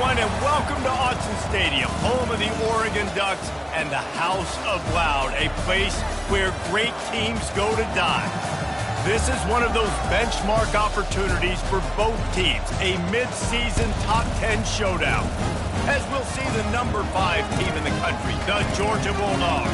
everyone, and welcome to Autzen Stadium, home of the Oregon Ducks and the House of Loud, a place where great teams go to die. This is one of those benchmark opportunities for both teams, a mid-season top 10 showdown. As we'll see the number 5 team in the country, the Georgia Bulldogs,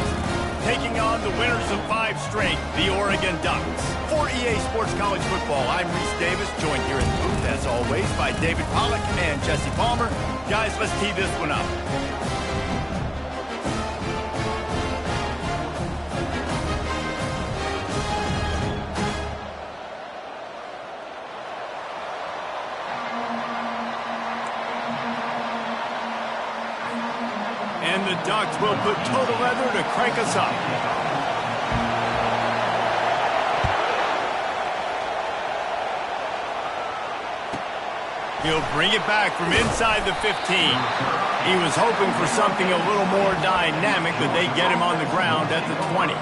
taking on the winners of 5 straight, the Oregon Ducks. For EA Sports College Football, I'm Reese Davis, joined here in the booth, as always, by David Pollack and Jesse Palmer. Guys, let's tee this one up. And the Ducks will put total leather to crank us up. He'll bring it back from inside the 15. He was hoping for something a little more dynamic, but they get him on the ground at the 20.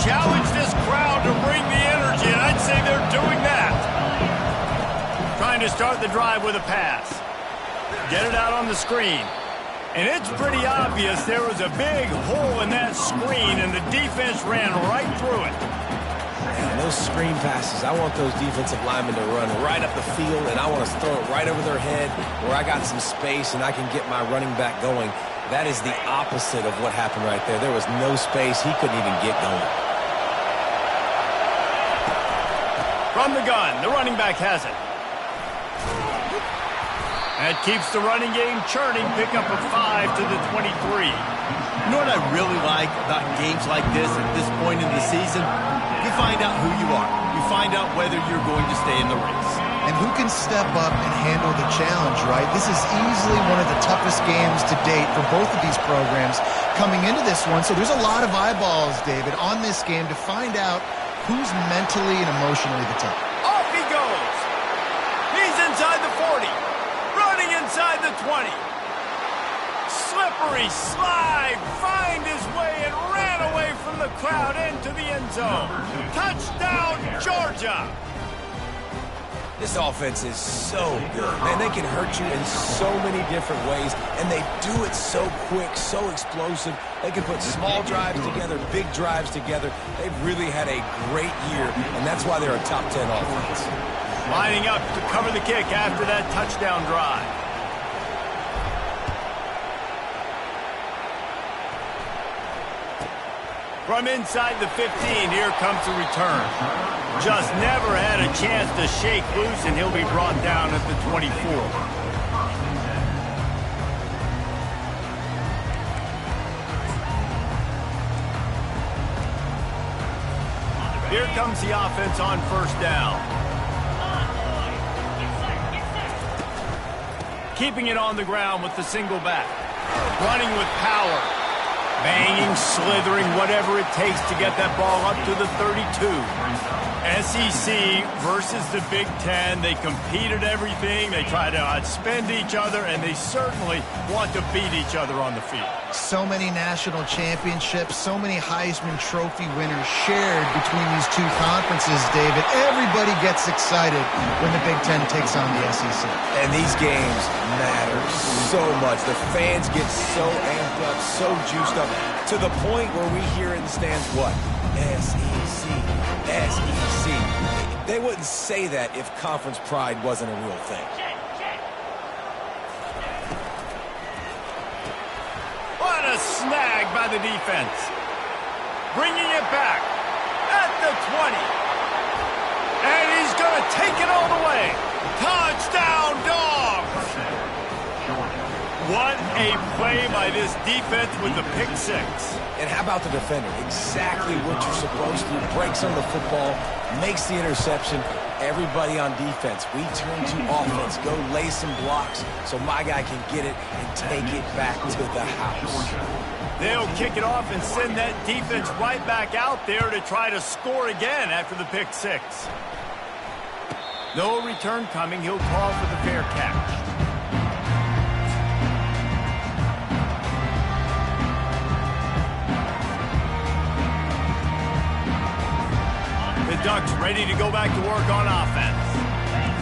Challenge this crowd to bring the energy, and I'd say they're doing that. Trying to start the drive with a pass. Get it out on the screen. And it's pretty obvious there was a big hole in that screen, and the defense ran right through it. And those screen passes, I want those defensive linemen to run right up the field, and I want to throw it right over their head where I got some space and I can get my running back going. That is the opposite of what happened right there. There was no space. He couldn't even get going. From the gun, the running back has it. That keeps the running game churning. Pick up a 5 to the 23. You know what I really like about games like this at this point in the season? You find out who you are. You find out whether you're going to stay in the race. And who can step up and handle the challenge, right? This is easily one of the toughest games to date for both of these programs coming into this one. So there's a lot of eyeballs, David, on this game to find out who's mentally and emotionally the top. Off he goes. He's inside the 40. Running inside the 20. Slippery slide. Find his way and ran away from the crowd into the end zone. Touchdown, Georgia. This offense is so good. Man, they can hurt you in so many different ways, and they do it so quick, so explosive. They can put small drives together, big drives together. They've really had a great year, and that's why they're a top 10 offense. Lining up to cover the kick after that touchdown drive. From inside the 15, here comes the return. Just never had a chance to shake loose, and he'll be brought down at the 24. Here comes the offense on first down. Keeping it on the ground with the single back. Running with power. Banging, slithering, whatever it takes to get that ball up to the 32. SEC versus the Big Ten. They compete at everything. They try to outspend each other, and they certainly want to beat each other on the field. So many national championships, so many Heisman Trophy winners shared between these two conferences, David. Everybody gets excited when the Big Ten takes on the SEC. And these games matter so much. The fans get so amped up, so juiced up, to the point where we hear in the stands what? SEC, SEC. They wouldn't say that if conference pride wasn't a real thing. What a snag by the defense. Bringing it back at the 20. And he's going to take it all the way. Touchdown, Dogs! What a play by this defense with the pick 6. And how about the defender? Exactly what you're supposed to. Breaks on the football, makes the interception, Everybody on defense, we turn to offense. Go lay some blocks so my guy can get it and take it back to the house. They'll kick it off and send that defense right back out there to try to score again after the pick six. No return coming. He'll call for the fair catch. The Ducks ready to go back to work on offense.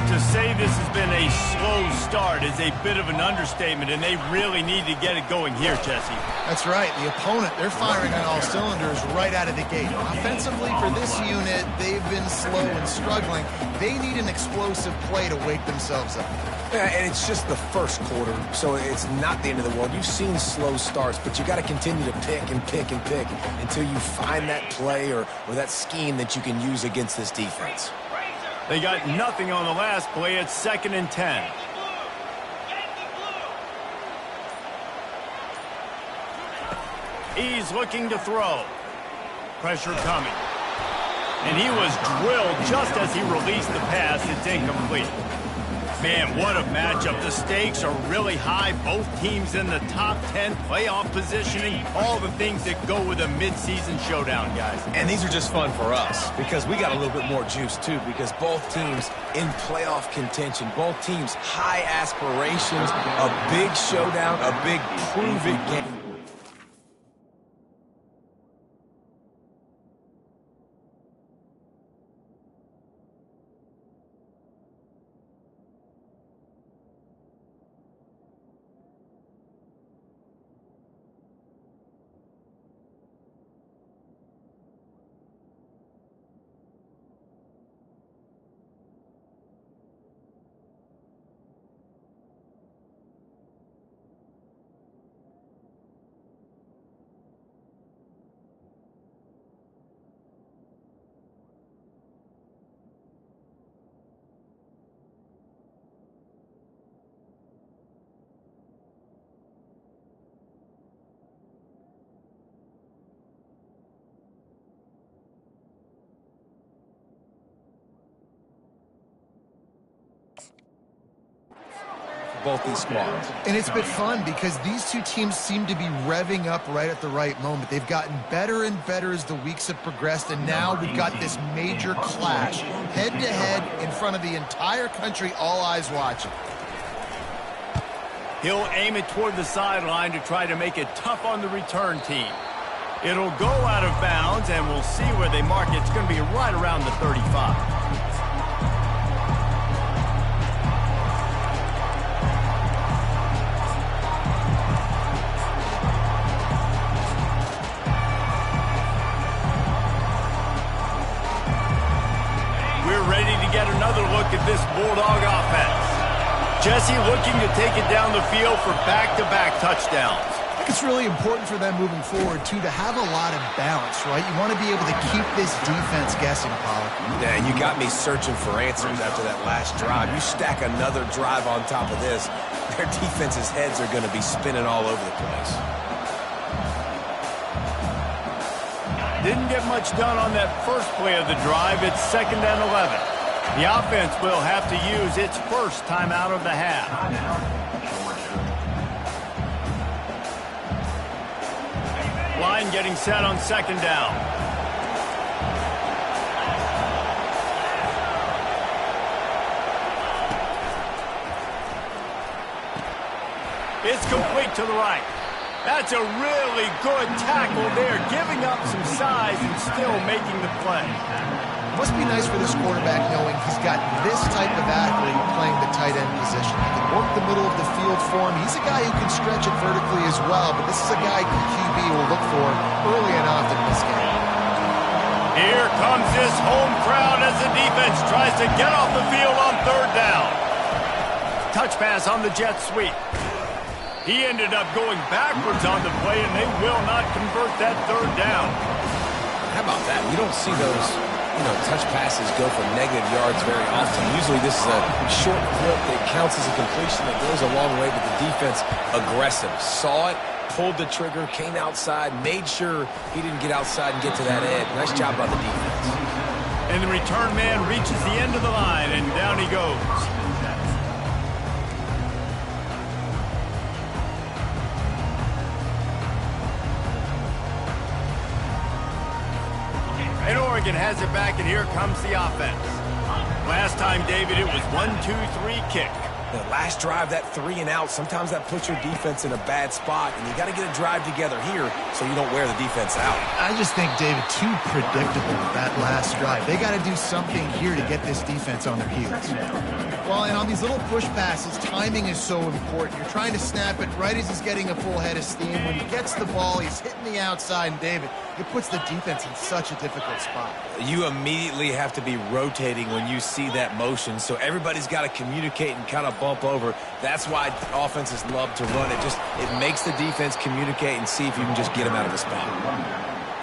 To say this has been a slow start is a bit of an understatement, and they really need to get it going here, Jesse. That's right. The opponent, they're firing on all cylinders right out of the gate. Offensively, for this unit, they've been slow and struggling. They need an explosive play to wake themselves up. Yeah, and it's just the first quarter, so it's not the end of the world. You've seen slow starts, but you got to continue to pick and pick and pick until you find that play or that scheme that you can use against this defense. They got nothing on the last play. It's 2nd and 10. He's looking to throw. Pressure coming. And he was drilled just as he released the pass. It's incomplete. Man, what a matchup. The stakes are really high. Both teams in the top 10 playoff positioning. All the things that go with a midseason showdown, guys. And these are just fun for us because we got a little bit more juice, too, because both teams in playoff contention, both teams high aspirations, a big showdown, a big prove-it game. Both these squads. And it's been fun because these two teams seem to be revving up right at the right moment. They've gotten better and better as the weeks have progressed, and now we've got this major clash, head-to-head in front of the entire country, all eyes watching. He'll aim it toward the sideline to try to make it tough on the return team. It'll go out of bounds, and we'll see where they mark it. It's going to be right around the 35. Get another look at this Bulldog offense. Jesse looking to take it down the field for back-to-back touchdowns. I think it's really important for them moving forward, too, to have a lot of balance, right? You want to be able to keep this defense guessing, Pollard. Yeah, and you got me searching for answers after that last drive. You stack another drive on top of this, their defense's heads are going to be spinning all over the place. Didn't get much done on that first play of the drive. It's 2nd and 11. The offense will have to use its first timeout of the half. Line getting set on 2nd down. It's complete to the right. That's a really good tackle there, giving up some size and still making the play. Must be nice for this quarterback knowing he's got this type of athlete playing the tight end position. He can work the middle of the field for him. He's a guy who can stretch it vertically as well, but this is a guy QB will look for early and often in this game. Here comes this home crowd as the defense tries to get off the field on 3rd down. Touch pass on the jet sweep. He ended up going backwards on the play, and they will not convert that 3rd down. How about that? You don't see those touch passes go for negative yards very often. Usually this is a short clip that counts as a completion that goes a long way, but the defense aggressive. Saw it, pulled the trigger, came outside, made sure he didn't get outside and get to that edge. Nice job by the defense. And the return man reaches the end of the line, and down he goes. And Oregon has it back, and here comes the offense. Last time, David, it was 1-2-3 kick. The last drive, that 3 and out, sometimes that puts your defense in a bad spot, and you got to get a drive together here so you don't wear the defense out. I just think, David, too predictable, that last drive. They got to do something here to get this defense on their heels. Well, and on these little push passes, timing is so important. You're trying to snap it right as he's getting a full head of steam. When he gets the ball, he's hitting the outside, and David, it puts the defense in such a difficult spot. You immediately have to be rotating when you see that motion, so everybody's got to communicate and kind of bump over. That's why offenses love to run it. It makes the defense communicate and see if you can just get them out of the spot.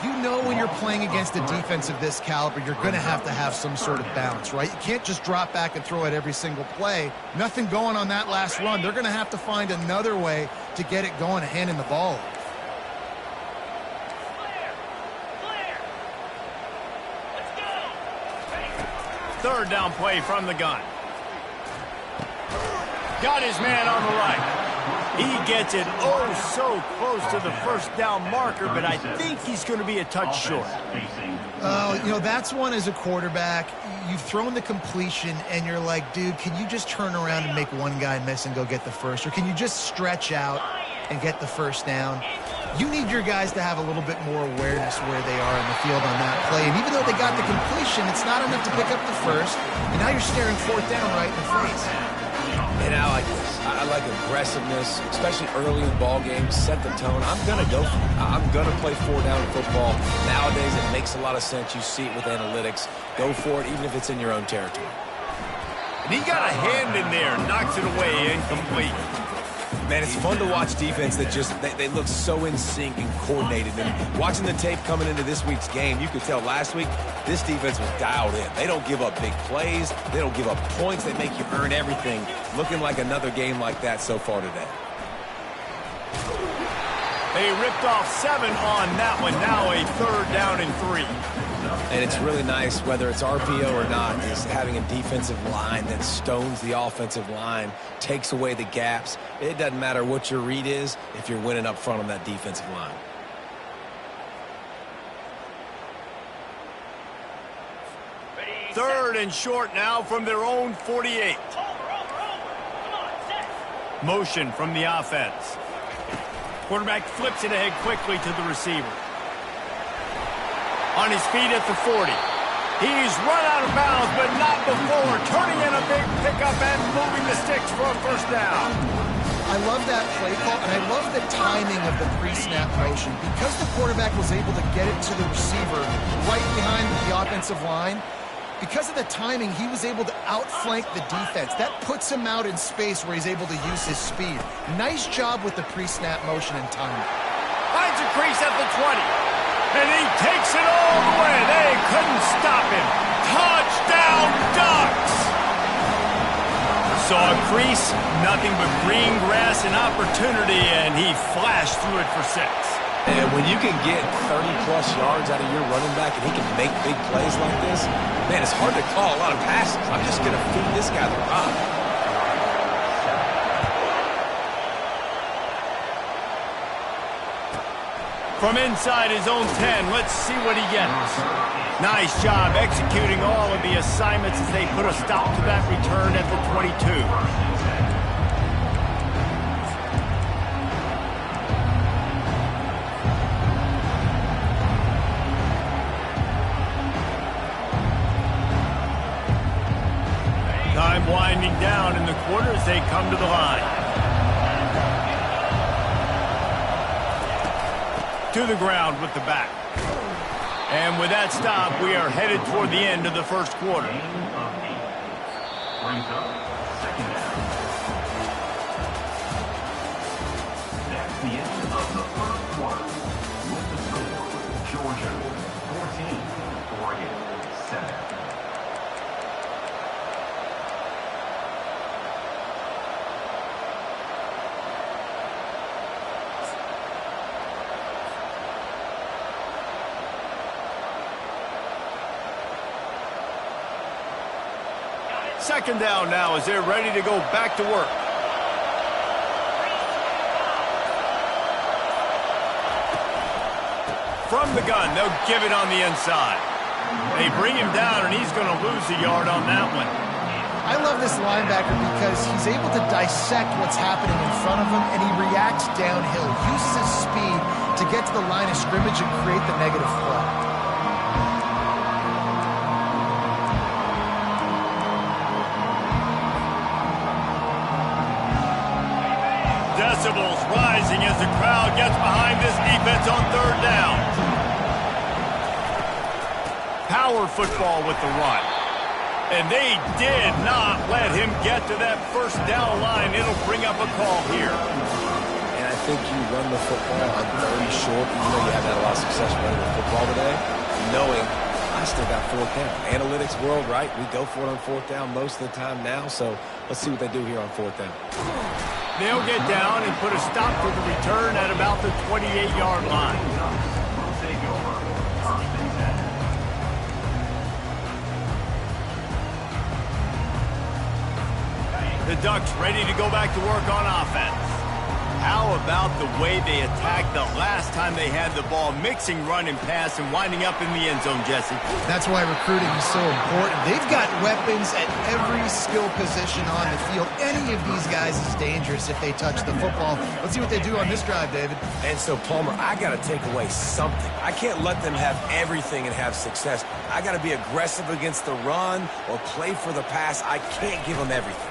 You know when you're playing against a defense of this caliber, you're going to have some sort of balance, right? You can't just drop back and throw it every single play. Nothing going on that last run. They're going to have to find another way to get it going and handing the ball off. Third down play from the gun. Got his man on the right. He gets it so close to the first down marker, but I think he's going to be a touch short. You know, that's one as a quarterback. You've thrown the completion, and you're like, dude, can you just turn around and make one guy miss and go get the first? Or can you just stretch out and get the first down? You need your guys to have a little bit more awareness where they are in the field on that play. And even though they got the completion, it's not enough to pick up the first. And now you're staring fourth down right in the face. And I like this. I like aggressiveness, especially early in ball games. Set the tone. I'm going to go for it. I'm going to play 4-down football. Nowadays, it makes a lot of sense. You see it with analytics. Go for it, even if it's in your own territory. And he got a hand in there, knocks it away, incomplete. Man, it's fun to watch defense that just, they look so in sync and coordinated. And watching the tape coming into this week's game, you could tell last week this defense was dialed in. They don't give up big plays. They don't give up points. They make you earn everything. Looking like another game like that so far today. They ripped off 7 on that one. Now a 3rd down and 3. And it's really nice, whether it's RPO or not, is having a defensive line that stones the offensive line, takes away the gaps. It doesn't matter what your read is if you're winning up front on that defensive line. Third and short now from their own 48. Motion from the offense. Quarterback flips it ahead quickly to the receiver. On his feet at the 40. He's run out of bounds, but not before turning in a big pickup and moving the sticks for a first down. I love that play call, and I love the timing of the pre-snap motion. Because the quarterback was able to get it to the receiver right behind the offensive line, because of the timing, he was able to outflank the defense. That puts him out in space where he's able to use his speed. Nice job with the pre-snap motion and timing. Finds a crease at the 20. And he takes it all the way. They couldn't stop him. Touchdown, Ducks! Saw a crease, nothing but green grass and opportunity, and he flashed through it for 6. And when you can get 30-plus yards out of your running back and he can make big plays like this, man, it's hard to call a lot of passes. I'm just going to feed this guy the rock. From inside his own 10, let's see what he gets. Nice job executing all of the assignments as they put a stop to that return at the 22. Time winding down in the quarter as they come to the line. To the ground with the back. And with that stop, we are headed toward the end of the first quarter. That's the end of the first quarter. With the score, Georgia 14, Oregon 7. Second down now as they're ready to go back to work. From the gun, they'll give it on the inside. They bring him down, and he's going to lose a yard on that one. I love this linebacker because he's able to dissect what's happening in front of him, and he reacts downhill, uses his speed to get to the line of scrimmage and create the negative play. Decibels rising as the crowd gets behind this defense on third down. Power football with the run. And they did not let him get to that first down line. It'll bring up a call here. And I think you run the football on 30 short, even though you have had a lot of success running the football today, knowing I still got fourth down. Analytics world, right? We go for it on fourth down most of the time now, so let's see what they do here on fourth down. They'll get down and put a stop to the return at about the 28-yard line. Will take over. First and 10. The Ducks ready to go back to work on offense. How about the way they attacked the last time they had the ball, mixing run and pass and winding up in the end zone, Jesse? That's why recruiting is so important. They've got weapons at every skill position on the field. Any of these guys is dangerous if they touch the football. Let's see what they do on this drive, David. And so, Palmer, I got to take away something. I can't let them have everything and have success. I got to be aggressive against the run or play for the pass. I can't give them everything.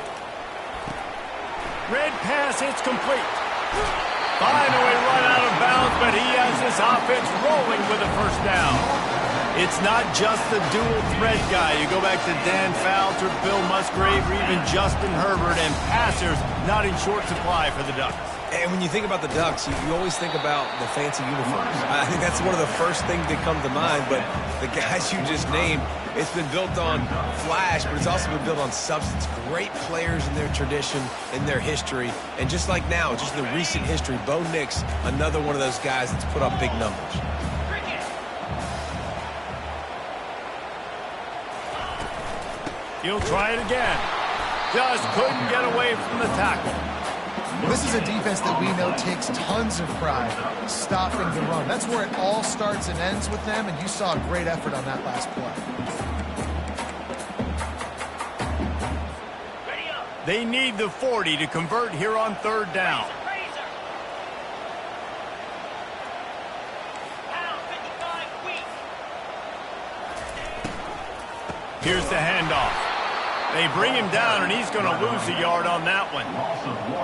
Red pass, it's complete. Finally run out of bounds, but he has this offense rolling with a first down. It's not just the dual threat guy. You go back to Dan Fouts or Bill Musgrave or even Justin Herbert, and passers not in short supply for the Ducks. And when you think about the Ducks, you always think about the fancy uniforms. I think that's one of the first things that come to mind, but the guys you just named, it's been built on flash, but it's also been built on substance. Great players in their tradition, in their history, and just like now, just in the recent history, Bo Nix, another one of those guys that's put up big numbers. He'll try it again. Just couldn't get away from the tackle. This is a defense that we know takes tons of pride stopping the run. That's where it all starts and ends with them, and you saw a great effort on that last play. They need the 40 to convert here on third down. Here's the handoff. They bring him down, and he's going to lose a yard on that one.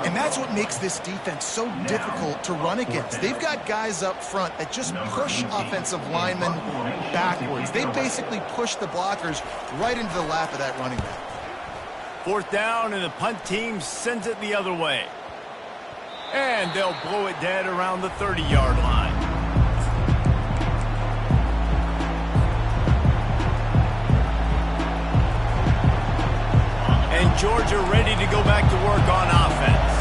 And that's what makes this defense so difficult to run against. They've got guys up front that just push offensive linemen backwards. They basically push the blockers right into the lap of that running back. Fourth down, and the punt team sends it the other way. And they'll blow it dead around the 30-yard line. And Georgia ready to go back to work on offense.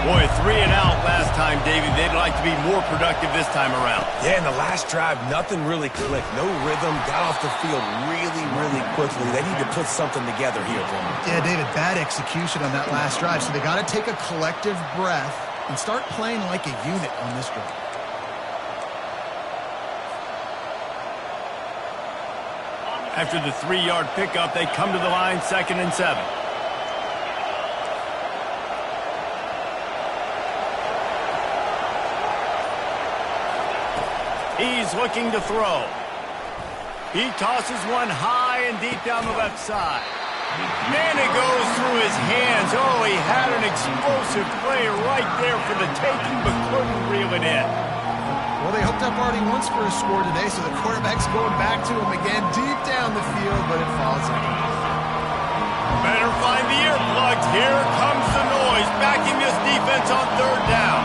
Boy, 3 and out last time, David. They'd like to be more productive this time around. Yeah, in the last drive, nothing really clicked. No rhythm, got off the field really, really quickly. They need to put something together here, Palmer. Yeah, David, bad execution on that last drive, so they got to take a collective breath and start playing like a unit on this drive. After the 3-yard pickup, they come to the line, 2nd and 7. He's looking to throw. He tosses one high and deep down the left side. And it goes through his hands. Oh, he had an explosive play right there for the taking, but couldn't reel it in. Well, they hooked up already once for a score today, so the quarterback's going back to him again deep down the field, but it falls in. Better find the earplugs. Here comes the noise, backing this defense on third down.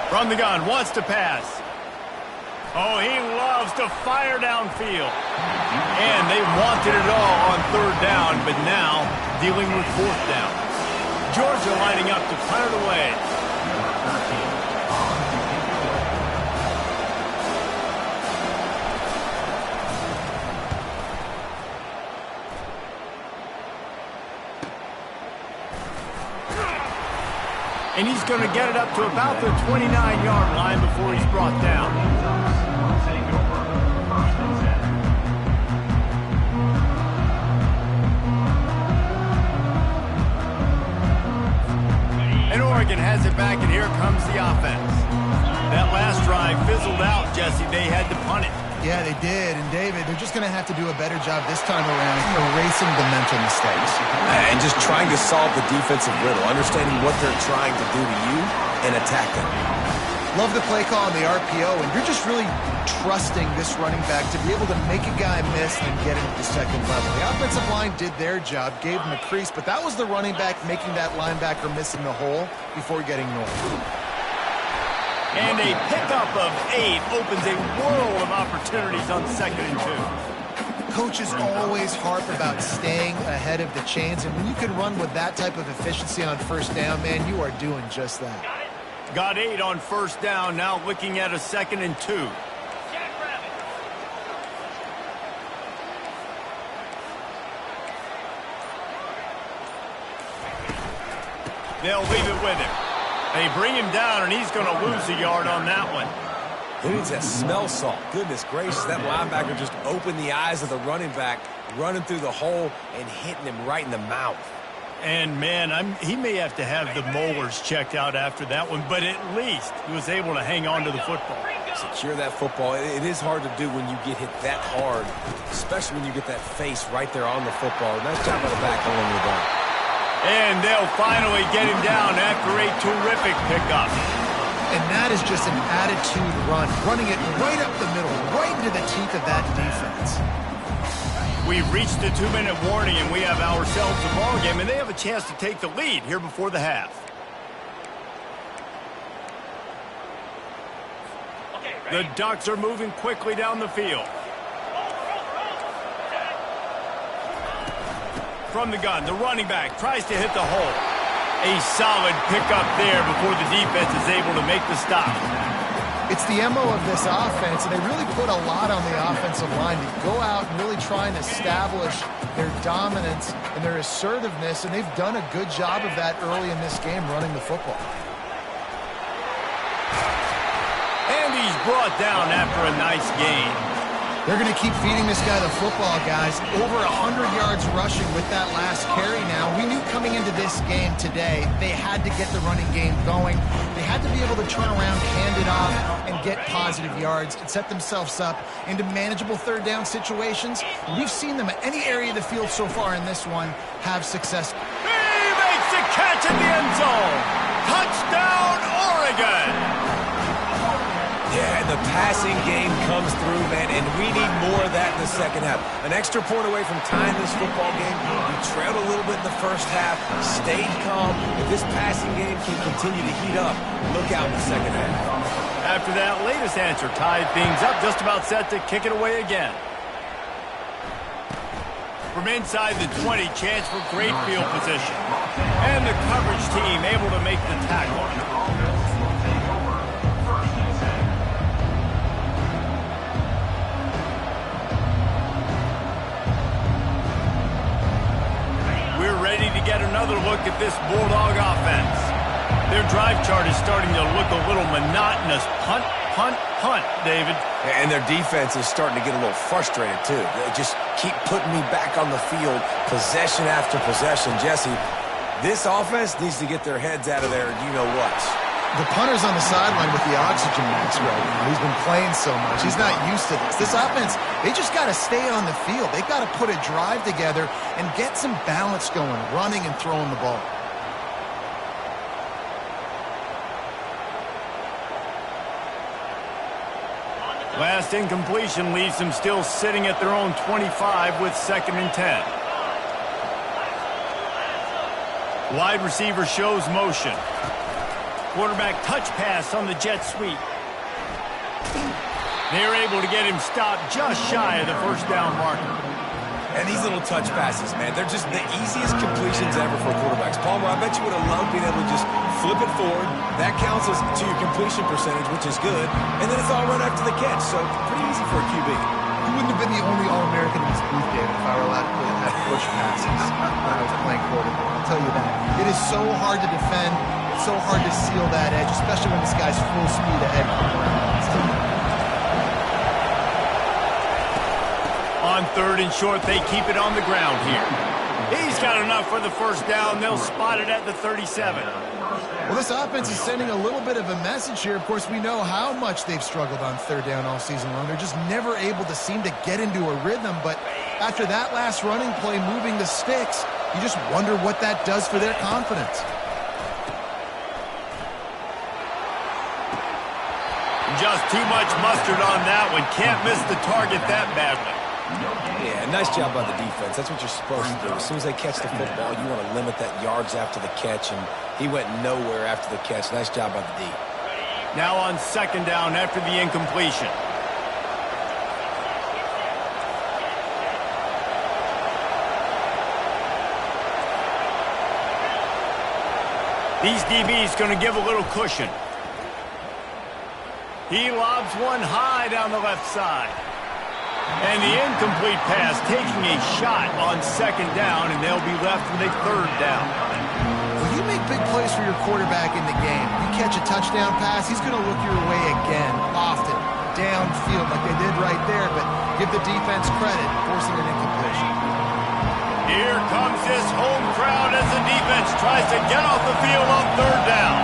From the gun, wants to pass. Oh, he loves to fire downfield. And they wanted it all on third down, but now dealing with fourth down. Georgia lining up to punt it away. And he's going to get it up to about the 29-yard line before he's brought down. And Oregon has it back, and here comes the offense. That last drive fizzled out, Jesse. They had to punt it. Yeah, they did. And, David, they're just going to have to do a better job this time around erasing the mental mistakes. And just trying to solve the defensive riddle, understanding what they're trying to do to you and attack them. Love the play call on the RPO, and you're just really trusting this running back to be able to make a guy miss and get him to the second level. The offensive line did their job, gave him a crease, but that was the running back making that linebacker miss in the hole before getting north. And a pickup of 8 opens a world of opportunities on 2nd and 2. Coaches always harp about staying ahead of the chains, and when you can run with that type of efficiency on first down, man, you are doing just that. Got 8 on first down, now looking at a 2nd and 2. They'll leave it with him. They bring him down, and he's going to lose a yard on that one. Who needs that smell salt? Goodness gracious, that linebacker just opened the eyes of the running back, running through the hole and hitting him right in the mouth. And, man, he may have to have the molars checked out after that one, but at least he was able to hang on to the football. Secure that football. It is hard to do when you get hit that hard, especially when you get that face right there on the football. Nice job by the back holding the ball. And they'll finally get him down after a terrific pickup. And that is just an attitude run, running it right up the middle, right into the teeth of that defense. We've reached the 2-minute warning, and we have ourselves a ball game, and they have a chance to take the lead here before the half. The Ducks are moving quickly down the field. From the gun, the running back tries to hit the hole. A solid pickup there before the defense is able to make the stop. It's the MO of this offense, and they really put a lot on the offensive line to go out and really try and establish their dominance and their assertiveness, and they've done a good job of that early in this game running the football. And he's brought down after a nice gain. They're going to keep feeding this guy the football, guys. Over 100 yards rushing with that last carry now. We knew coming into this game today, they had to get the running game going. They had to be able to turn around, hand it off, and get positive yards and set themselves up into manageable third down situations. We've seen them at any area of the field so far in this one have success. He makes the catch in the end zone. Touchdown, Oregon. Yeah, and the passing game comes through, man, and we need more of that in the second half. An extra point away from tying this football game. We trailed a little bit in the first half, stayed calm. If this passing game can continue to heat up, look out in the second half. After that latest answer, tied things up, just about set to kick it away again. From inside the 20, chance for great field position. And the coverage team able to make the tackle. Ready to get another look at this Bulldog offense. Their drive chart is starting to look a little monotonous. Punt, punt, punt, David. And their defense is starting to get a little frustrated, too. They just keep putting me back on the field, possession after possession. Jesse, this offense needs to get their heads out of there, you know what. The punter's on the sideline with the oxygen mask right now. He's been playing so much. He's not used to this. This offense, they just got to stay on the field. They've got to put a drive together and get some balance going, running and throwing the ball. Last incompletion leaves them still sitting at their own 25 with 2nd and 10. Wide receiver shows motion. Quarterback touch pass on the jet sweep. They're able to get him stopped just shy of the first down marker. And these little touch passes, man, they're just the easiest completions ever for quarterbacks. Palmer, I bet you would have loved being able to just flip it forward. That counts as to your completion percentage, which is good. And then it's all run after the catch, so pretty easy for a QB. He wouldn't have been the only All-American in this booth, David, if I were allowed to have push passes when I was playing quarterback. I'll tell you that. It is so hard to defend. It's so hard to seal that edge, especially when this guy's full speed ahead coming around. On 3rd and short, they keep it on the ground here. He's got enough for the first down. They'll spot it at the 37. Well, this offense is sending a little bit of a message here. Of course, we know how much they've struggled on 3rd down all season long. They're just never able to seem to get into a rhythm. But after that last running play, moving the sticks, you just wonder what that does for their confidence. Just too much mustard on that one. Can't miss the target that badly. Yeah, nice job by the defense. That's what you're supposed to do. As soon as they catch the football, you want to limit that yards after the catch, and he went nowhere after the catch. Nice job by the D. Now on 2nd down after the incompletion. These DBs going to give a little cushion. He lobs one high down the left side. And the incomplete pass taking a shot on 2nd down, and they'll be left with a 3rd down. Well, you make big plays for your quarterback in the game. You catch a touchdown pass, he's going to look your way again, often, downfield like they did right there, but give the defense credit, forcing an incompletion. Here comes this home crowd as the defense tries to get off the field on 3rd down.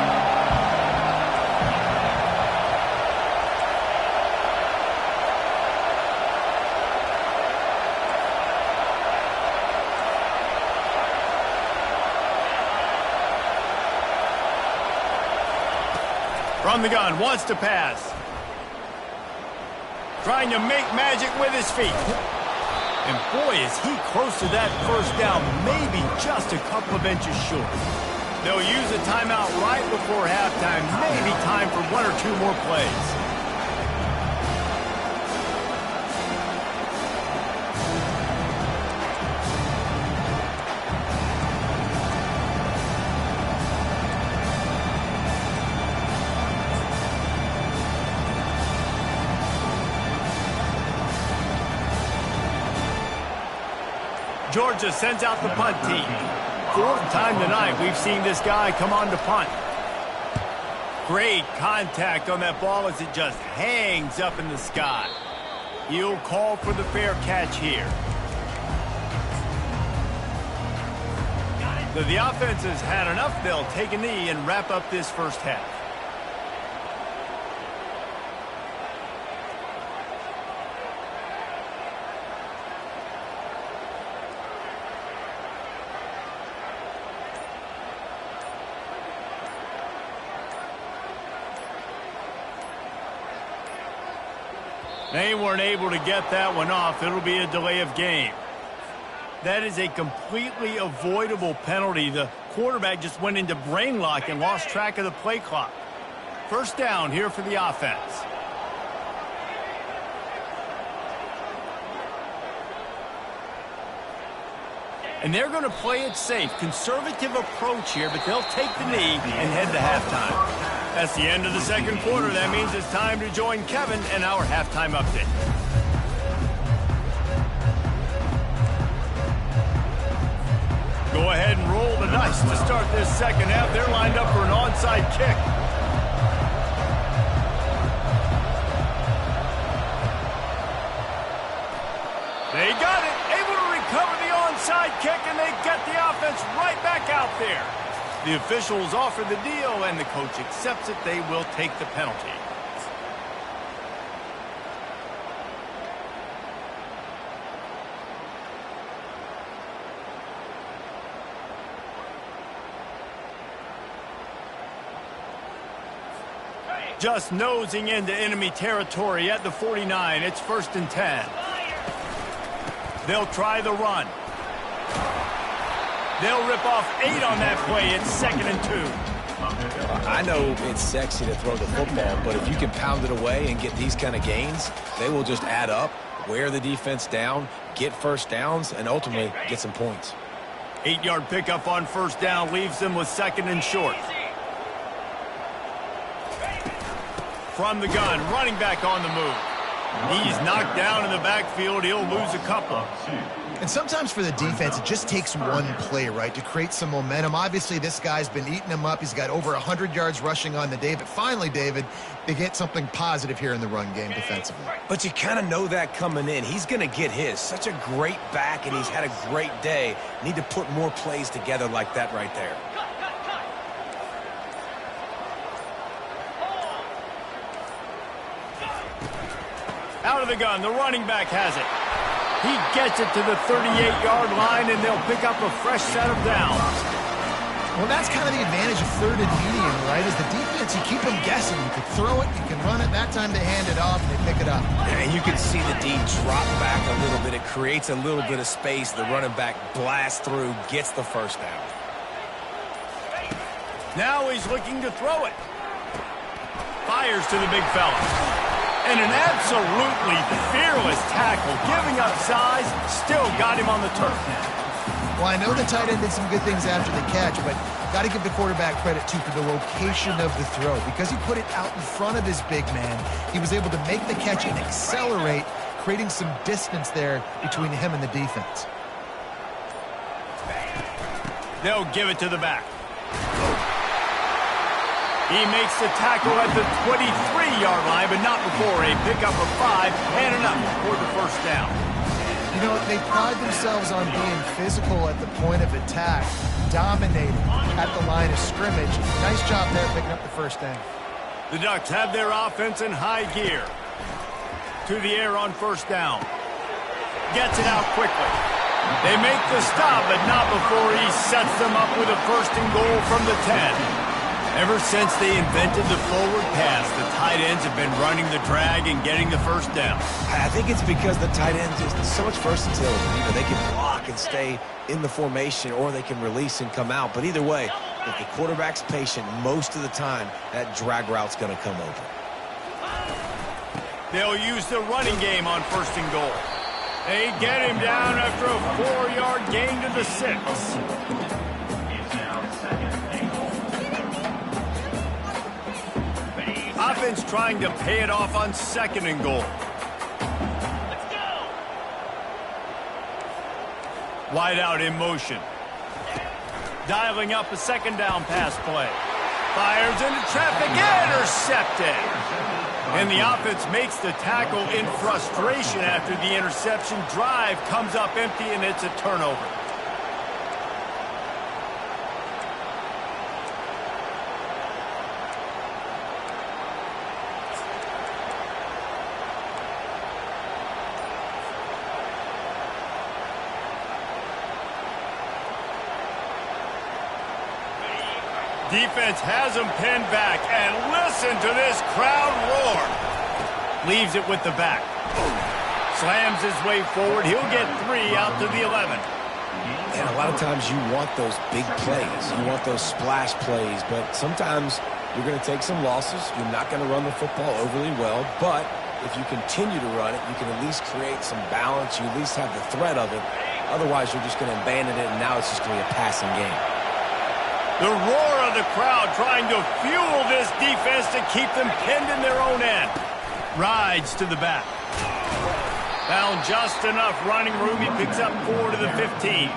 From the gun, wants to pass. Trying to make magic with his feet. And boy, is he close to that first down, maybe just a couple of inches short. They'll use a timeout right before halftime, maybe time for 1 or 2 more plays. Georgia sends out the punt team. 4th time tonight we've seen this guy come on to punt. Great contact on that ball as it just hangs up in the sky. He'll call for the fair catch here. So the offense has had enough. They'll take a knee and wrap up this first half. They weren't able to get that one off. It'll be a delay of game. That is a completely avoidable penalty. The quarterback just went into brain lock and lost track of the play clock. First down here for the offense. And they're going to play it safe. Conservative approach here, but they'll take the knee and head to halftime. That's the end of the second quarter. That means it's time to join Kevin and our halftime update. Go ahead and roll the dice to start this second half. They're lined up for an onside kick. They got it. Able to recover the onside kick, and they get the offense right back out there. The officials offer the deal, and the coach accepts it. They will take the penalty. Just nosing into enemy territory at the 49. It's 1st and 10. They'll try the run. They'll rip off 8 on that play. It's 2nd and 2. I know it's sexy to throw the football, but if you can pound it away and get these kind of gains, they will just add up, wear the defense down, get first downs, and ultimately get some points. 8-yard pickup on first down leaves them with 2nd and short. From the gun, running back on the move. He's knocked down in the backfield. He'll lose a couple. And sometimes for the defense, it just takes one play, right, to create some momentum. Obviously, this guy's been eating him up. He's got over 100 yards rushing on the day. But finally, David, they get something positive here in the run game defensively. But you kind of know that coming in. He's going to get his. Such a great back, and he's had a great day. Need to put more plays together like that right there. Out of the gun, the running back has it. He gets it to the 38-yard line, and they'll pick up a fresh set of downs. Well, that's kind of the advantage of 3rd and medium, right? As the defense, you keep them guessing. You can throw it, you can run it. That time they hand it off, and they pick it up. And you can see the D drop back a little bit. It creates a little bit of space. The running back blasts through, gets the first down. Now he's looking to throw it. Fires to the big fella. And an absolutely fearless tackle, giving up size, still got him on the turf. Well, I know the tight end did some good things after the catch, but got to give the quarterback credit, too, for the location of the throw. Because he put it out in front of his big man, he was able to make the catch and accelerate, creating some distance there between him and the defense. They'll give it to the back. He makes the tackle at the 23-yard line, but not before a pickup of 5 and enough for the first down. You know, they pride themselves on being physical at the point of attack, dominating at the line of scrimmage. Nice job there picking up the first down. The Ducks have their offense in high gear. To the air on first down. Gets it out quickly. They make the stop, but not before he sets them up with a 1st and goal from the 10. Ever since they invented the forward pass, the tight ends have been running the drag and getting the first down. I think it's because the tight ends is so much versatility. You know, they can block and stay in the formation, or they can release and come out. But either way, if the quarterback's patient, most of the time, that drag route's going to come open. They'll use the running game on 1st and goal. They get him down after a 4-yard gain to the 6. Offense trying to pay it off on 2nd and goal. Let's go. Wide out in motion. Dialing up a 2nd down pass play. Fires into traffic, intercepted. And the offense makes the tackle in frustration after the interception. Drive comes up empty, and it's a turnover. Defense has him pinned back, and listen to this crowd roar. Leaves it with the back. Slams his way forward. He'll get 3 out to the 11. And a lot of times you want those big plays. You want those splash plays, but sometimes you're going to take some losses. You're not going to run the football overly well, but if you continue to run it, you can at least create some balance. You at least have the threat of it. Otherwise, you're just going to abandon it, and now it's just going to be a passing game. The roar of the crowd trying to fuel this defense to keep them pinned in their own end. Rides to the back. Found just enough running room. He picks up 4 to the 15.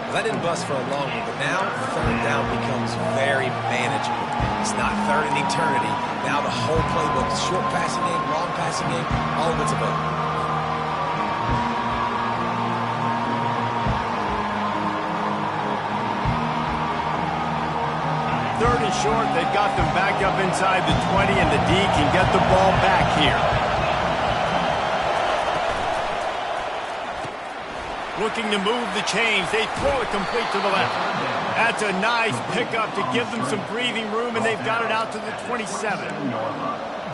That didn't bust for a long one, but now 3rd down becomes very manageable. It's not 3rd in eternity. Now the whole playbook, short passing game, long passing game, all of it's available. 3rd and short. They've got them back up inside the 20, and the D can get the ball back here. Looking to move the chains. They throw it complete to the left. That's a nice pickup to give them some breathing room, and they've got it out to the 27.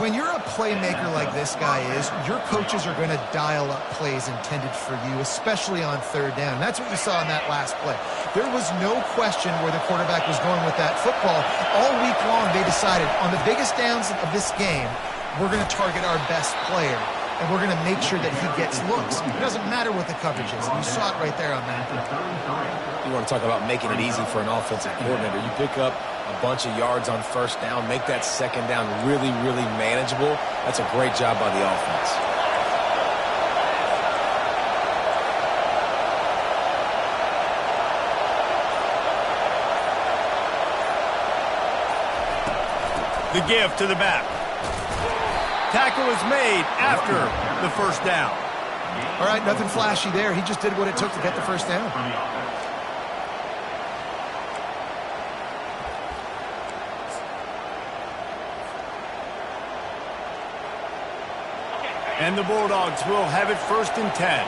When you're a playmaker like this guy is, your coaches are going to dial up plays intended for you, especially on third down. That's what you saw in that last play. There was no question where the quarterback was going with that football. All week long, they decided on the biggest downs of this game, we're going to target our best player, and we're going to make sure that he gets looks. It doesn't matter what the coverage is. And you saw it right there on that. You want to talk about making it easy for an offensive coordinator. You pick up a bunch of yards on first down, make that second down really, really manageable. That's a great job by the offense. The give to the back. Tackle is made after the first down. All right, nothing flashy there. He just did what it took to get the first down. And the Bulldogs will have it 1st and 10.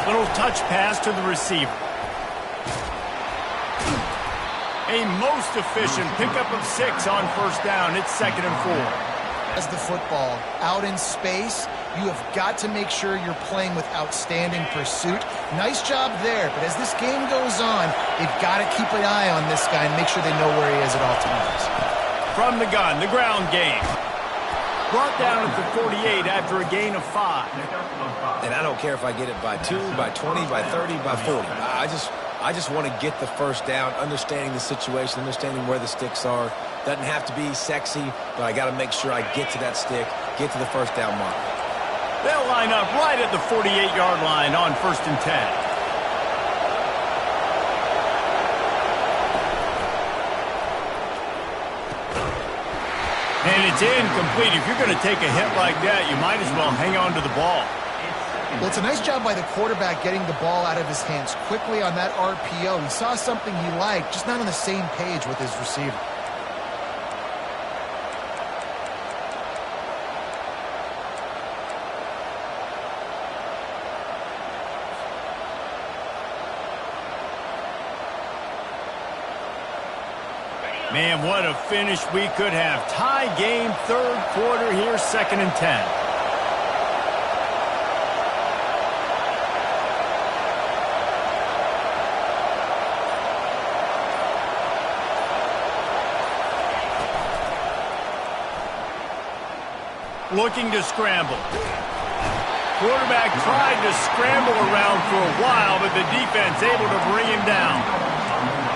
Little touch pass to the receiver. A most efficient pickup of 6 on first down. It's 2nd and 4. As the football out in space, you have got to make sure you're playing with outstanding pursuit. Nice job there, but as this game goes on, they've got to keep an eye on this guy and make sure they know where he is at all times. From the gun, the ground game. Brought down at the 48 after a gain of 5. And I don't care if I get it by 2, by 20, by 30, by 40. I just want to get the first down, understanding the situation, understanding where the sticks are. Doesn't have to be sexy, but I got to make sure I get to that stick, get to the first down mark. They'll line up right at the 48-yard line on 1st and 10. And it's incomplete. If you're going to take a hit like that, you might as well hang on to the ball. Well, it's a nice job by the quarterback getting the ball out of his hands quickly on that RPO. He saw something he liked, just not on the same page with his receiver. Man, what a finish we could have. Tie game, 3rd quarter here, 2nd and 10. Looking to scramble. Quarterback tried to scramble around for a while, but the defense able to bring him down.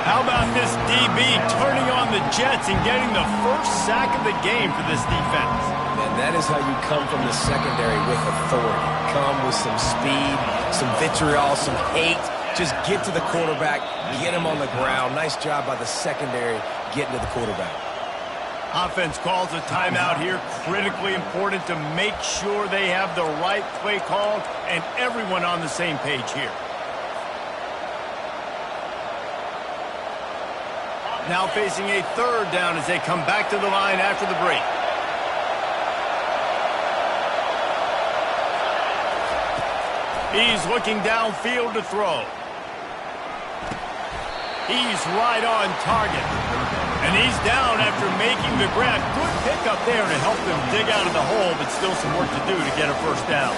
How about this DB turning on the Jets and getting the first sack of the game for this defense? And that is how you come from the secondary with authority. Come with some speed, some vitriol, some hate. Just get to the quarterback, get him on the ground. Nice job by the secondary getting to the quarterback. Offense calls a timeout here. Critically important to make sure they have the right play called and everyone on the same page here. Now facing a 3rd down as they come back to the line after the break. He's looking downfield to throw. He's right on target. And he's down after making the grab. Good pickup there to help them dig out of the hole, but still some work to do to get a first down.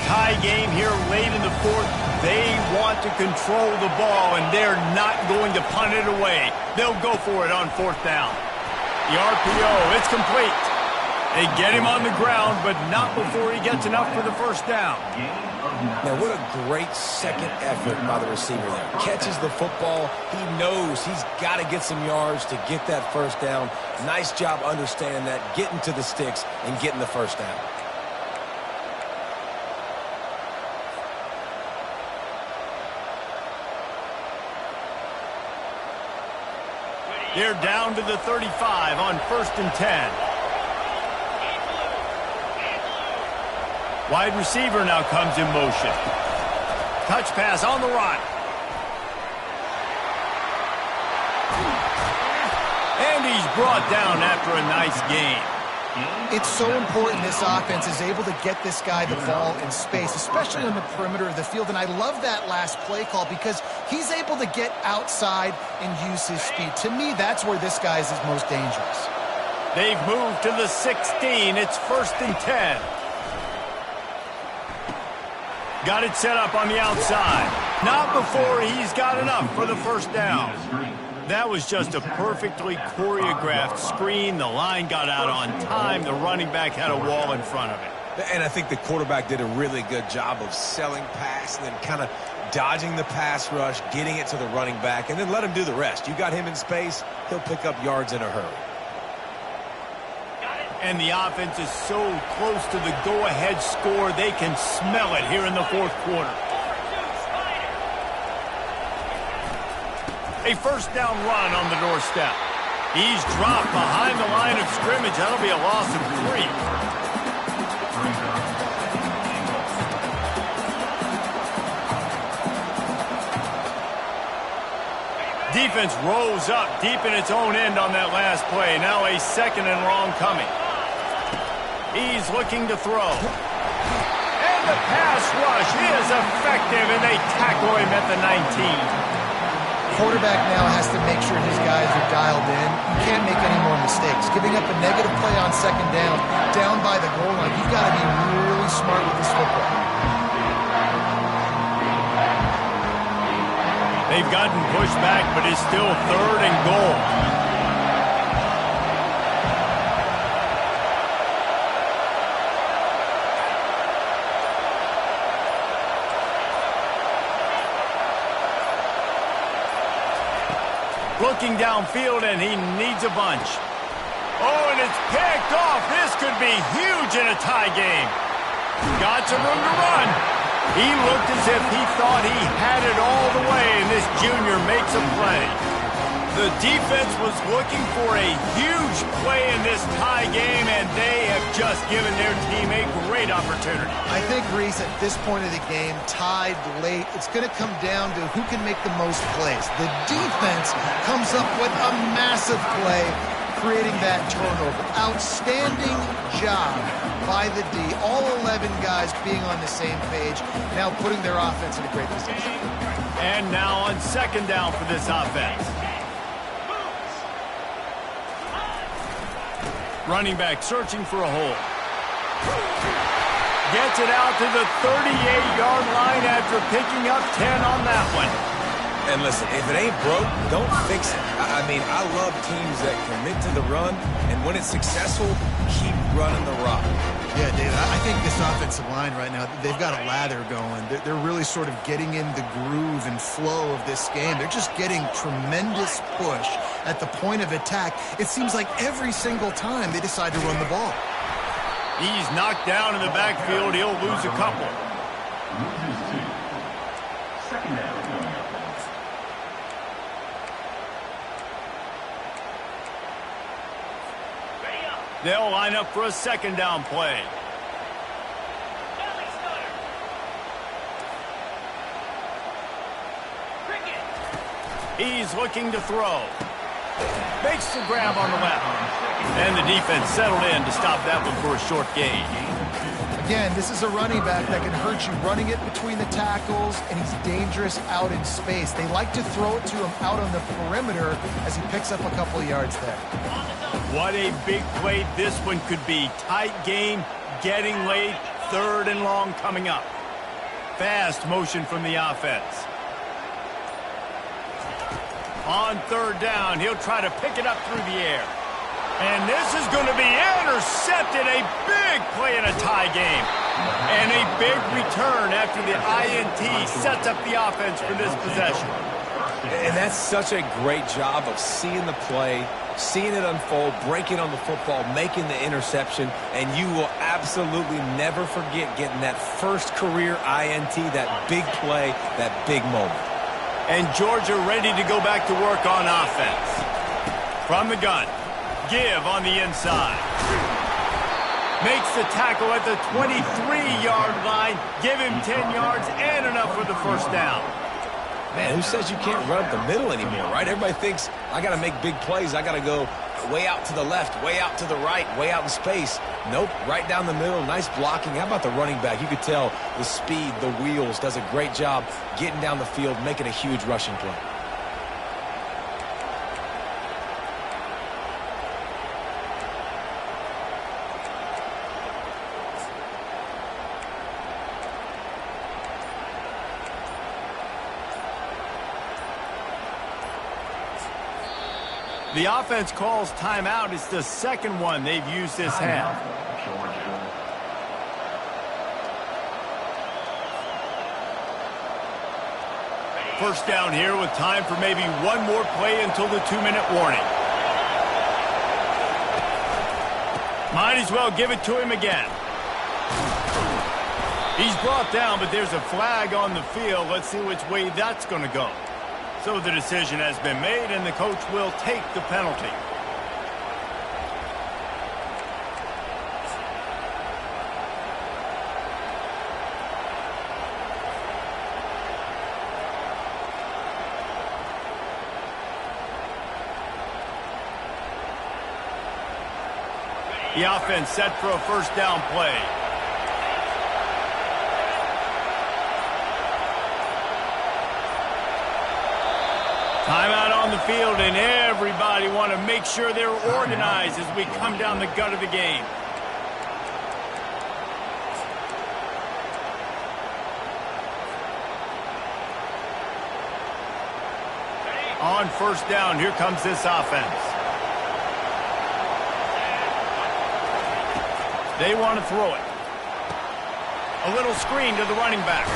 Tie game here late in the 4th. They want to control the ball, and they're not going to punt it away. They'll go for it on 4th down. The RPO, it's complete. They get him on the ground, but not before he gets enough for the first down. Now, what a great second effort by the receiver there. Catches the football. He knows he's got to get some yards to get that first down. Nice job understanding that, getting to the sticks and getting the first down. They're down to the 35 on 1st and 10. Wide receiver now comes in motion. Touch pass on the run. He's brought down after a nice game. It's so important this offense is able to get this guy the ball in space, especially on the perimeter of the field. And I love that last play call because he's able to get outside and use his speed. To me, that's where this guy is his most dangerous. They've moved to the 16. It's 1st and 10. Got it set up on the outside. Not before he's got enough for the first down. That was just a perfectly choreographed screen. The line got out on time. The running back had a wall in front of it. And I think the quarterback did a really good job of selling pass and then kind of dodging the pass rush, getting it to the running back, and then let him do the rest. You got him in space, he'll pick up yards in a hurry. And the offense is so close to the go-ahead score, they can smell it here in the 4th quarter. A first down run on the doorstep. He's dropped behind the line of scrimmage. That'll be a loss of 3. Defense rose up deep in its own end on that last play. Now a 2nd and long coming. He's looking to throw. And the pass rush is effective, and they tackle him at the 19. Quarterback now has to make sure his guys are dialed in. You can't make any more mistakes. Giving up a negative play on 2nd down by the goal line, you've got to be really smart with this football. They've gotten pushed back, but it's still 3rd and goal. Looking downfield, and he needs a bunch. Oh, and it's picked off. This could be huge in a tie game. Got some room to run. He looked as if he thought he had it all the way, and this junior makes a play. The defense was looking for a huge play in this tie game, and they have just given their team a great opportunity. I think, Reese, at this point of the game, tied late, it's going to come down to who can make the most plays. The defense comes up with a massive play, creating that turnover. Outstanding job by the D. All 11 guys being on the same page, now putting their offense in a great position. And now on 2nd down for this offense. Running back searching for a hole. Gets it out to the 38-yard line after picking up 10 on that one. And listen, if it ain't broke, don't fix it. I mean, I love teams that commit to the run, and when it's successful, keep running the rock. Yeah, David, I think this offensive line right now, they've got a lather going. They're really sort of getting in the groove and flow of this game. They're just getting tremendous push at the point of attack. It seems like every single time they decide to run the ball. He's knocked down in the backfield. He'll lose a couple. Loses 2. 2nd down. They'll line up for a 2nd down play. He's looking to throw. Makes the grab on the left. And the defense settled in to stop that one for a short gain. Again, this is a running back that can hurt you running it between the tackles, and he's dangerous out in space. They like to throw it to him out on the perimeter as he picks up a couple of yards there. What a big play this one could be. Tight game, getting late, 3rd and long coming up. Fast motion from the offense. On 3rd down, he'll try to pick it up through the air. And this is going to be intercepted. A big play in a tie game. And a big return after the INT sets up the offense for this possession. And that's such a great job of seeing the play, seeing it unfold, breaking on the football, making the interception, and you will absolutely never forget getting that first career INT, that big play, that big moment. And Georgia ready to go back to work on offense. From the gun, give on the inside. Makes the tackle at the 23-yard line, give him 10 yards and enough for the first down. Man, who says you can't run up the middle anymore, right? Everybody thinks, I got to make big plays. I got to go way out to the left, way out to the right, way out in space. Nope, right down the middle. Nice blocking. How about the running back? You could tell the speed, the wheels, does a great job getting down the field, making a huge rushing play. The offense calls timeout. It's the second one they've used this half. First down here with time for maybe one more play until the 2-minute warning. Might as well give it to him again. He's brought down, but there's a flag on the field. Let's see which way that's going to go. So the decision has been made, and the coach will take the penalty. The offense set for a first down play. Timeout on the field, and everybody want to make sure they're organized as we come down the gut of the game. On first down, here comes this offense. They want to throw it. A little screen to the running back.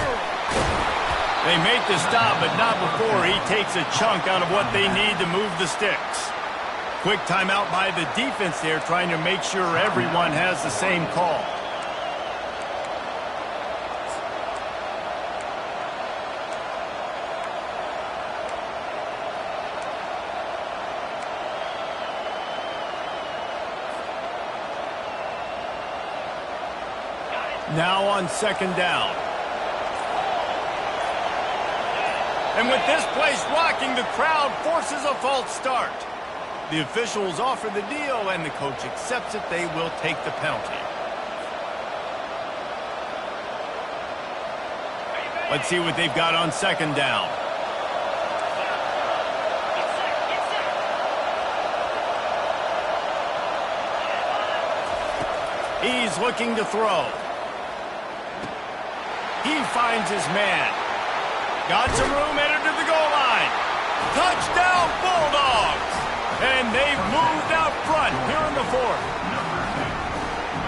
They make the stop, but not before he takes a chunk out of what they need to move the sticks. Quick timeout by the defense there, trying to make sure everyone has the same call. Now on second down. And with this place rocking, the crowd forces a false start. The officials offer the deal, and the coach accepts it. They will take the penalty. Let's see what they've got on second down. He's looking to throw. He finds his man. Got some room, headed to the goal line. Touchdown, Bulldogs! And they've moved out front here in the fourth.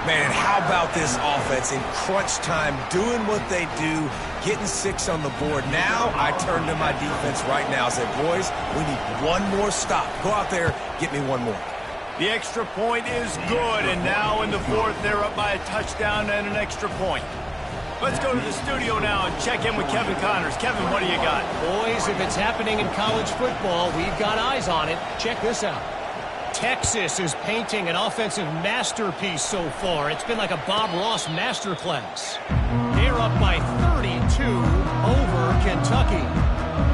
Man, how about this offense in crunch time, doing what they do, getting 6 on the board. Now I turn to my defense right now and say, boys, we need one more stop. Go out there, get me one more. The extra point is good, and now in the fourth, they're up by a touchdown and an extra point. Let's go to the studio now and check in with Kevin Connors. Kevin, what do you got? Boys, if it's happening in college football, we've got eyes on it. Check this out. Texas is painting an offensive masterpiece so far. It's been like a Bob Ross masterclass. They're up by 32 over Kentucky.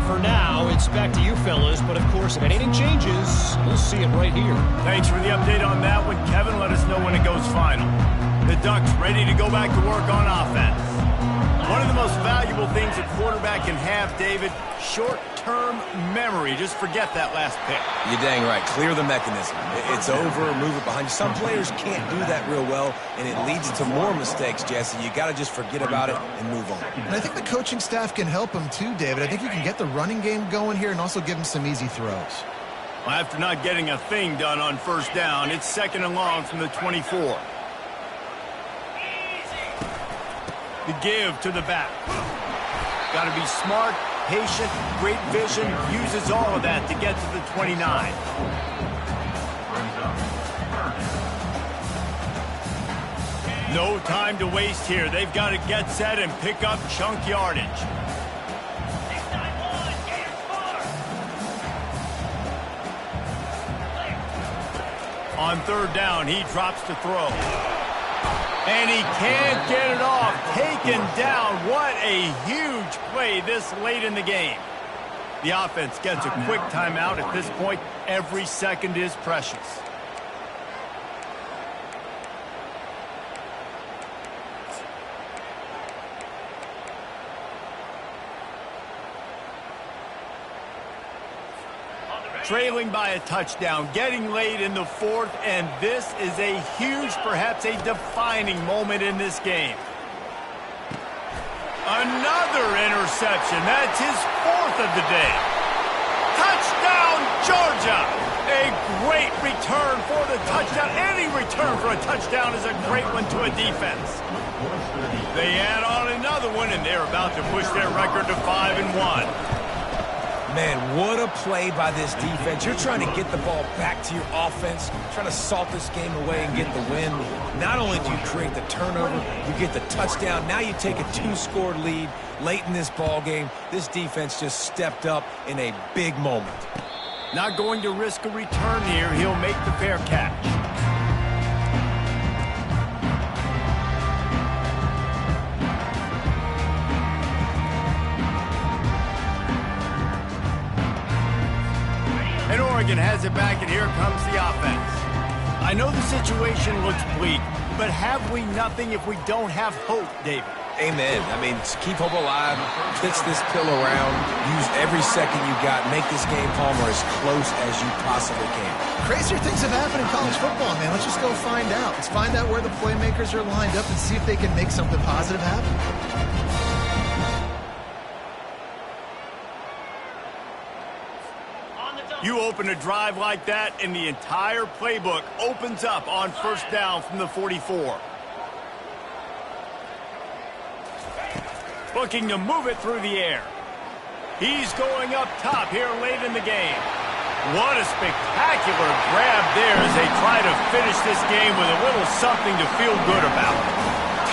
For now, it's back to you fellas, but of course, if anything changes, we'll see it right here. Thanks for the update on that one, Kevin. Let us know when it goes final. The Ducks ready to go back to work on offense. One of the most valuable things a quarterback can have, David, short-term memory. Just forget that last pick. You're dang right. Clear the mechanism. It's over, move it behind you. Some players can't do that real well, and it leads to more mistakes, Jesse. You got to just forget about it and move on. And I think the coaching staff can help him too, David. I think you can get the running game going here and also give him some easy throws. Well, after not getting a thing done on first down, it's second and long from the 24. The give to the back. Got to be smart, patient, great vision, uses all of that to get to the 29. No time to waste here. They've got to get set and pick up chunk yardage. On third down, he drops to throw. And he can't get it off. Taken down. What a huge play this late in the game. The offense gets a quick timeout. At this point, every second is precious. trailing by a touchdown, getting late in the fourth, and this is a huge, perhaps a defining moment in this game. Another interception. That's his fourth of the day. Touchdown, Georgia! A great return for the touchdown. Any return for a touchdown is a great one to a defense. They add on another one, and they're about to push their record to 5-1. Man, what a play by this defense. You're trying to get the ball back to your offense, trying to salt this game away and get the win. Not only do you create the turnover, you get the touchdown. Now you take a 2-score lead late in this ball game. This defense just stepped up in a big moment. Not going to risk a return here. He'll make the fair catch. And Oregon has it back, and here comes the offense. I know the situation looks bleak, but have we nothing if we don't have hope, David? Amen. I mean, keep hope alive, pitch this pill around, use every second you got, make this game, Palmer, as close as you possibly can. Crazier things have happened in college football, man. Let's just go find out. Let's find out where the playmakers are lined up and see if they can make something positive happen. You open a drive like that, and the entire playbook opens up on first down from the 44. Looking to move it through the air. He's going up top here late in the game. What a spectacular grab there as they try to finish this game with a little something to feel good about.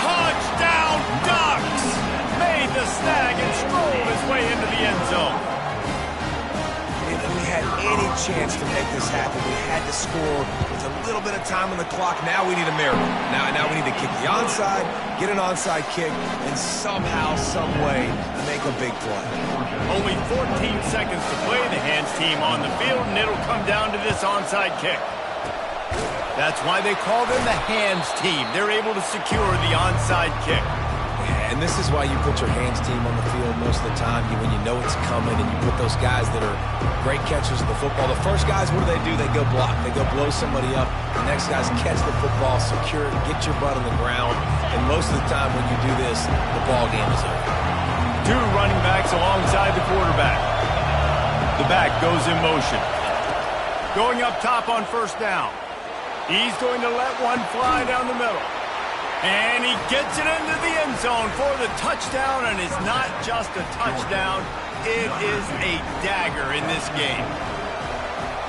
Touchdown, Ducks! Made the snag and strolled his way into the end zone. If we had any chance to make this happen, we had to score with a little bit of time on the clock. Now we need a miracle. Now we need to kick the onside, get an onside kick, and somehow, some way, make a big play. Only 14 seconds to play. The hands team on the field, and it'll come down to this onside kick. That's why they call them the hands team. They're able to secure the onside kick. And this is why you put your hands team on the field most of the time, when you know it's coming, and you put those guys that are great catchers of the football. The first guys, what do? They go block. They go blow somebody up. The next guys catch the football, secure it, get your butt on the ground. And most of the time when you do this, the ball game is over. Two running backs alongside the quarterback. The back goes in motion. Going up top on first down. He's going to let one fly down the middle. And he gets it into the end zone for the touchdown, and it's not just a touchdown, it is a dagger in this game.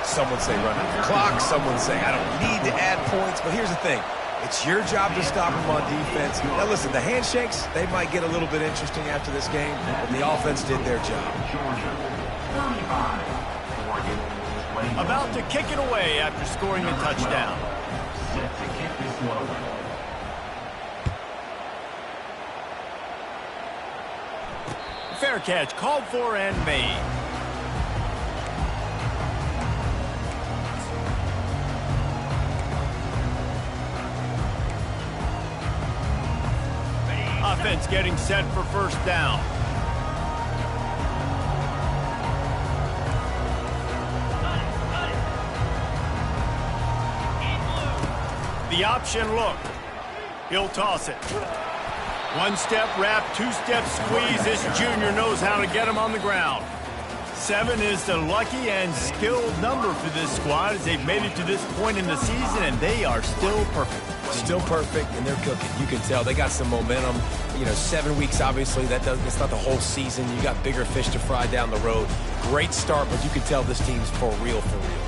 Some would say run out the clock, some would say I don't need to add points, but here's the thing. It's your job to stop them on defense. Now listen, the handshakes, they might get a little bit interesting after this game, but the offense did their job. Georgia, 35. Oregon, 20. About to kick it away after scoring the touchdown. Set to kick this one away. Fair catch called for and made. Offense getting set for first down. The option look. He'll toss it. One-step wrap, two-step squeeze. This junior knows how to get him on the ground. 7 is the lucky and skilled number for this squad as they've made it to this point in the season, and they are still perfect. Still perfect, and they're cooking. You can tell they got some momentum. 7 weeks, obviously, it's not the whole season. You got bigger fish to fry down the road. Great start, but you can tell this team's for real, for real.